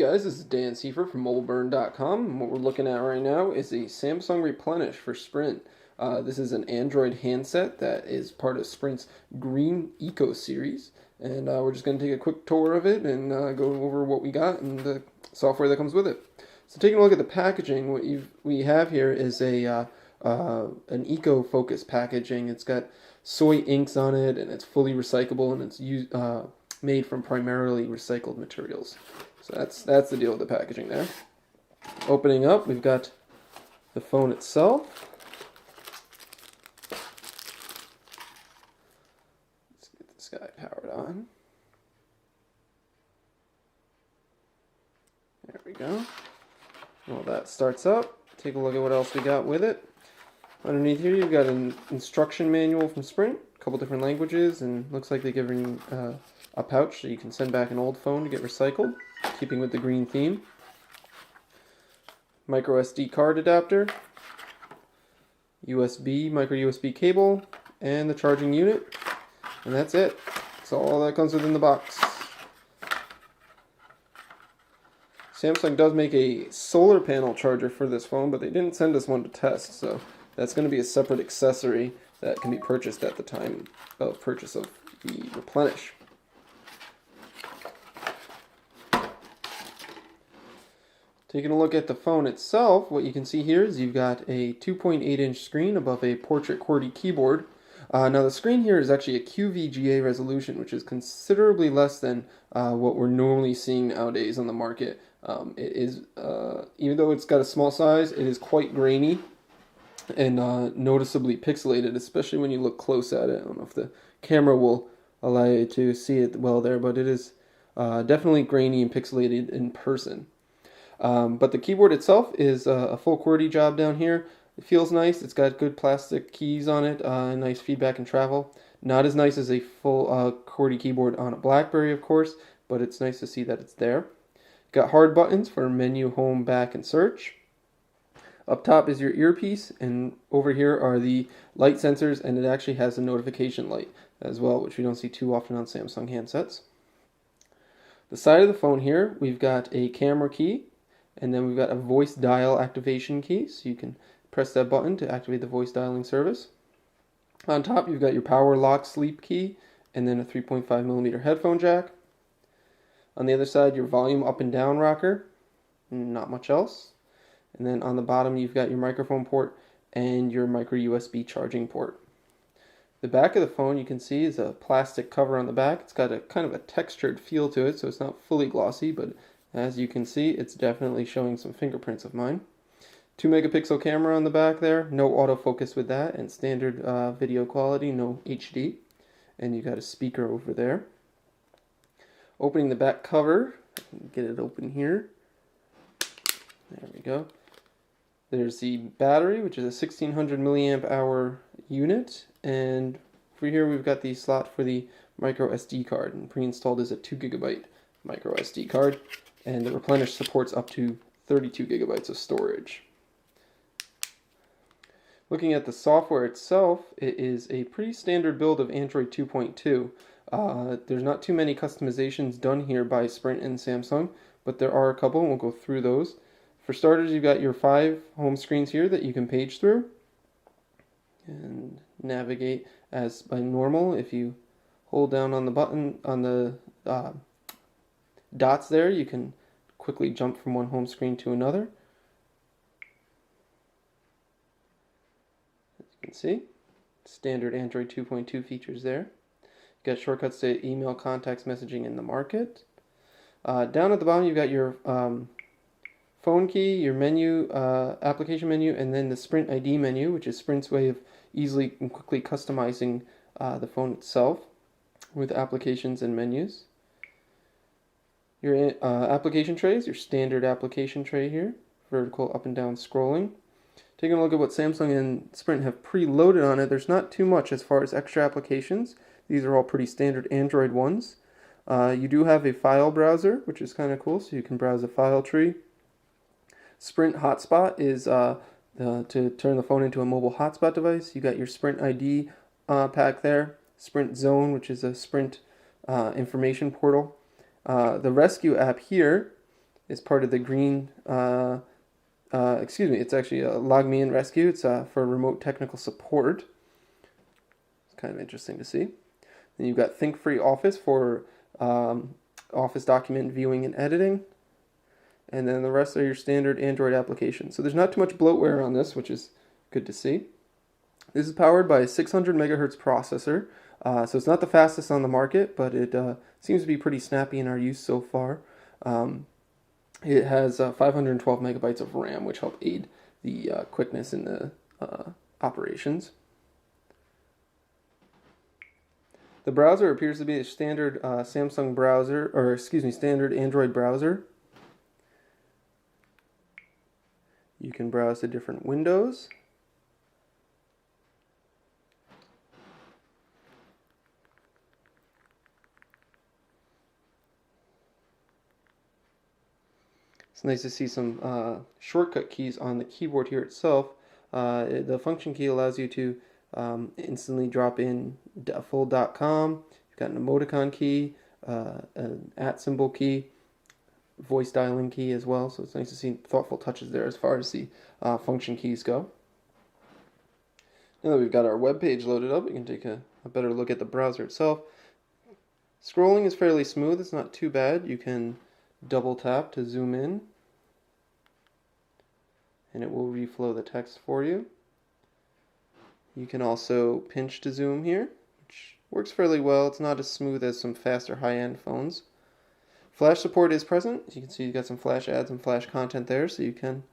Hey guys, this is Dan Seifer from mobileburn.com, and what we're looking at right now is a Samsung Replenish for Sprint. This is an Android handset that is part of Sprint's Green Eco series, and we're just going to take a quick tour of it and go over what we got and the software that comes with it. So taking a look at the packaging, what we have here is an eco-focused packaging. It's got soy inks on it, and it's fully recyclable, and it's made from primarily recycled materials. So that's the deal with the packaging there. Opening up, we've got the phone itself. Let's get this guy powered on. There we go. Well, that starts up. Take a look at what else we got with it. Underneath here, you've got an instruction manual from Sprint, a couple different languages, and looks like they give you a pouch so you can send back an old phone to get recycled, keeping with the green theme. Micro SD card adapter, micro USB cable, and the charging unit, and that's it. That's all that comes within the box. Samsung does make a solar panel charger for this phone, but they didn't send us one to test, so that's going to be a separate accessory that can be purchased at the time of purchase of the Replenish. Taking a look at the phone itself, what you can see here is you've got a 2.8-inch screen above a portrait QWERTY keyboard. Now the screen here is actually a QVGA resolution, which is considerably less than what we're normally seeing nowadays on the market. It is, even though it's got a small size, it is quite grainy and noticeably pixelated, especially when you look close at it. I don't know if the camera will allow you to see it well there, but it is definitely grainy and pixelated in person. But the keyboard itself is a full QWERTY job down here. It feels nice. It's got good plastic keys on it, nice feedback and travel. Not as nice as a full QWERTY keyboard on a BlackBerry, of course, but it's nice to see that it's there. Got hard buttons for menu, home, back, and search. Up top is your earpiece, and over here are the light sensors, and it actually has a notification light as well, which we don't see too often on Samsung handsets. The side of the phone here, we've got a camera key, and then we've got a voice dial activation key, so you can press that button to activate the voice dialing service. On top, you've got your power lock sleep key, and then a 3.5mm headphone jack. On the other side, your volume up and down rocker, not much else. And then on the bottom, you've got your microphone port and your micro USB charging port. The back of the phone, you can see, is a plastic cover on the back. It's got a kind of a textured feel to it, so it's not fully glossy, but as you can see, it's definitely showing some fingerprints of mine. 2-megapixel camera on the back there, no autofocus with that, and standard video quality, no HD. And you got a speaker over there. Opening the back cover, get it open here. There we go. There's the battery, which is a 1600 milliamp hour unit, and for here we've got the slot for the micro SD card, and pre-installed is a 2 GB micro SD card, and the Replenish supports up to 32 GB of storage. Looking at the software itself, it is a pretty standard build of Android 2.2. There's not too many customizations done here by Sprint and Samsung, but there are a couple, and we'll go through those. For starters, you've got your 5 home screens here that you can page through and navigate as by normal. If you hold down on the button on the dots there, you can quickly jump from one home screen to another. As you can see, standard Android 2.2 features there. You've got shortcuts to email, contacts, messaging, in the market. Down at the bottom, you've got your phone key, your menu, application menu, and then the Sprint ID menu, which is Sprint's way of easily and quickly customizing the phone itself with applications and menus. Your application tray is your standard application tray here, vertical up and down scrolling. Taking a look at what Samsung and Sprint have preloaded on it, there's not too much as far as extra applications. These are all pretty standard Android ones. You do have a file browser, which is kind of cool, so you can browse a file tree. Sprint Hotspot is to turn the phone into a mobile hotspot device. You got your Sprint ID pack there. Sprint Zone, which is a Sprint information portal. The Rescue app here is part of the green, excuse me, it's actually a Log Me In Rescue. It's for remote technical support. It's kind of interesting to see. Then you've got Think Free Office for office document viewing and editing. And then the rest are your standard Android applications. So there's not too much bloatware on this, which is good to see. This is powered by a 600 megahertz processor. So it's not the fastest on the market, but it seems to be pretty snappy in our use so far. It has 512 megabytes of RAM, which help aid the quickness in the operations. The browser appears to be a standard Samsung browser, or excuse me, standard Android browser. You can browse to different windows. It's nice to see some shortcut keys on the keyboard here itself. The function key allows you to instantly drop in a full .com. You've got an emoticon key, an @ symbol key, voice dialing key as well. So it's nice to see thoughtful touches there as far as the function keys go. Now that we've got our web page loaded up, we can take a better look at the browser itself. Scrolling is fairly smooth. It's not too bad. You can double tap to zoom in, and it will reflow the text for you. You can also pinch to zoom here, which works fairly well. It's not as smooth as some faster high-end phones. Flash support is present. As you can see, you've got some flash ads and flash content there, so you can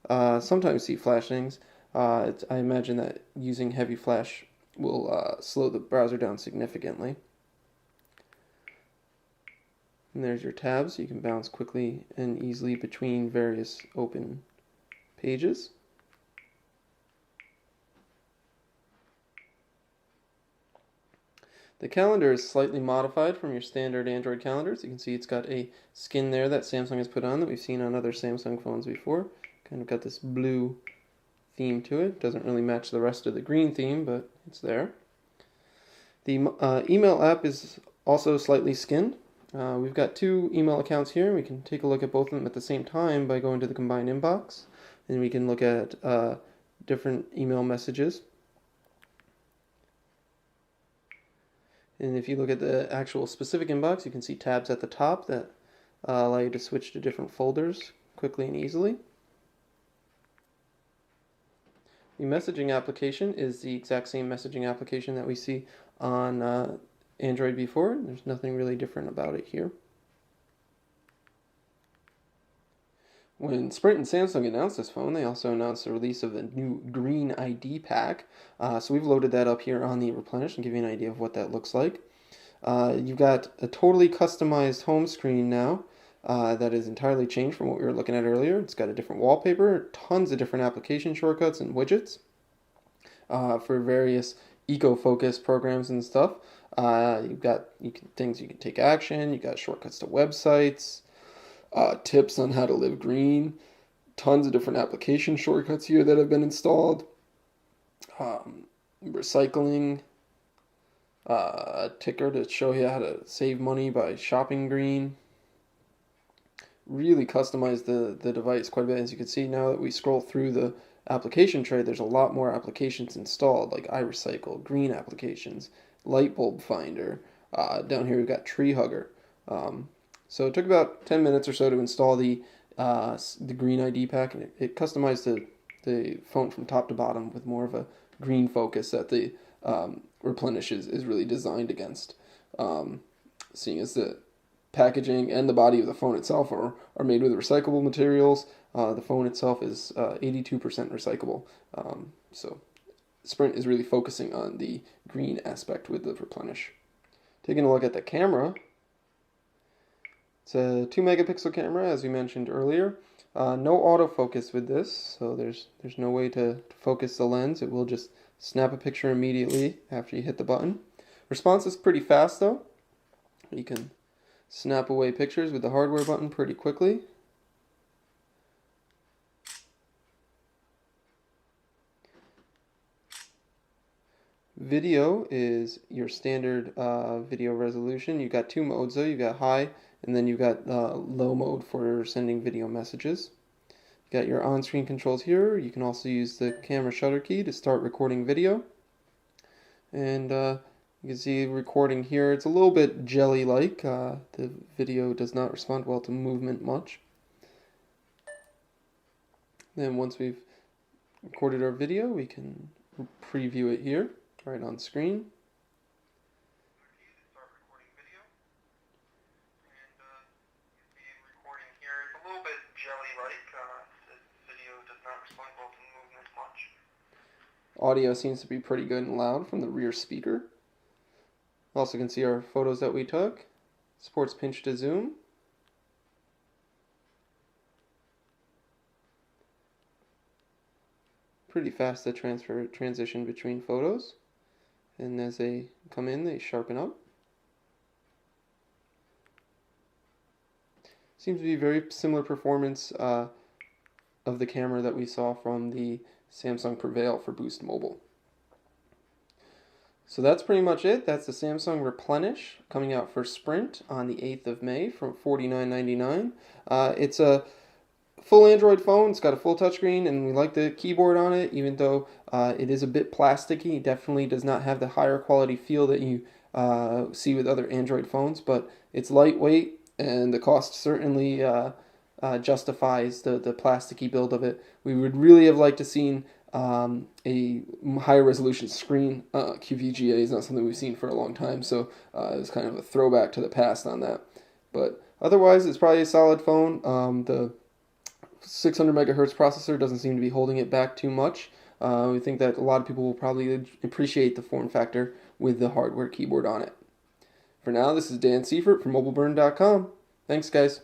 sometimes see flashings. I imagine that using heavy flash will slow the browser down significantly. And there's your tabs. You can bounce quickly and easily between various open pages. The calendar is slightly modified from your standard Android calendars. You can see it's got a skin there that Samsung has put on that we've seen on other Samsung phones before. Kind of got this blue theme to it. Doesn't really match the rest of the green theme, but it's there. The email app is also slightly skinned. We've got two email accounts here. We can take a look at both of them at the same time by going to the combined inbox. And we can look at different email messages. And if you look at the actual specific inbox, you can see tabs at the top that allow you to switch to different folders quickly and easily. The messaging application is the exact same messaging application that we see on Android before. There's nothing really different about it here. When Sprint and Samsung announced this phone, they also announced the release of the new Green ID pack. So we've loaded that up here on the Replenish and give you an idea of what that looks like. You've got a totally customized home screen now that is entirely changed from what we were looking at earlier. It's got a different wallpaper, tons of different application shortcuts and widgets for various eco-focused programs and stuff. You've got things you can take action. You've got shortcuts to websites. Tips on how to live green, tons of different application shortcuts here that have been installed, recycling, a ticker to show you how to save money by shopping green. Really customize the device quite a bit. As you can see, now that we scroll through the application tray, there's a lot more applications installed, like iRecycle, green applications, light bulb finder. Down here we've got tree hugger. So it took about 10 minutes or so to install the Green ID pack, and it customized the phone from top to bottom with more of a green focus that the Replenish is really designed against. Seeing as the packaging and the body of the phone itself are made with recyclable materials, the phone itself is 82% recyclable. So Sprint is really focusing on the green aspect with the Replenish. Taking a look at the camera. It's a 2 megapixel camera, as we mentioned earlier. No autofocus with this, so there's no way to focus the lens. It will just snap a picture immediately after you hit the button. Response is pretty fast though. You can snap away pictures with the hardware button pretty quickly. Video is your standard video resolution. You've got two modes though. You've got high and then you've got low mode for sending video messages. You got your on-screen controls here. You can also use the camera shutter key to start recording video. And you can see recording here, it's a little bit jelly-like. The video does not respond well to movement much. Then once we've recorded our video, we can preview it here, right on screen. Start recording video. And you see recording here, it's a little bit jelly-like. The video does not respond well to movement much. Audio seems to be pretty good and loud from the rear speaker. Also can see our photos that we took. Supports pinch to zoom. Pretty fast to transition between photos. And as they come in, they sharpen up. Seems to be very similar performance of the camera that we saw from the Samsung Prevail for Boost Mobile. So that's pretty much it. That's the Samsung Replenish coming out for Sprint on the 8th of May for $49.99. It's a full Android phone. It's got a full touchscreen, and we like the keyboard on it, even though it is a bit plasticky. It definitely does not have the higher quality feel that you see with other Android phones, but it's lightweight, and the cost certainly justifies the plasticky build of it. We would really have liked to seen a higher resolution screen. QVGA is not something we've seen for a long time, so it was kind of a throwback to the past on that. But otherwise, it's probably a solid phone. The 600 megahertz processor doesn't seem to be holding it back too much. We think that a lot of people will probably appreciate the form factor with the hardware keyboard on it. For now, this is Dan Seifert from mobileburn.com. Thanks, guys.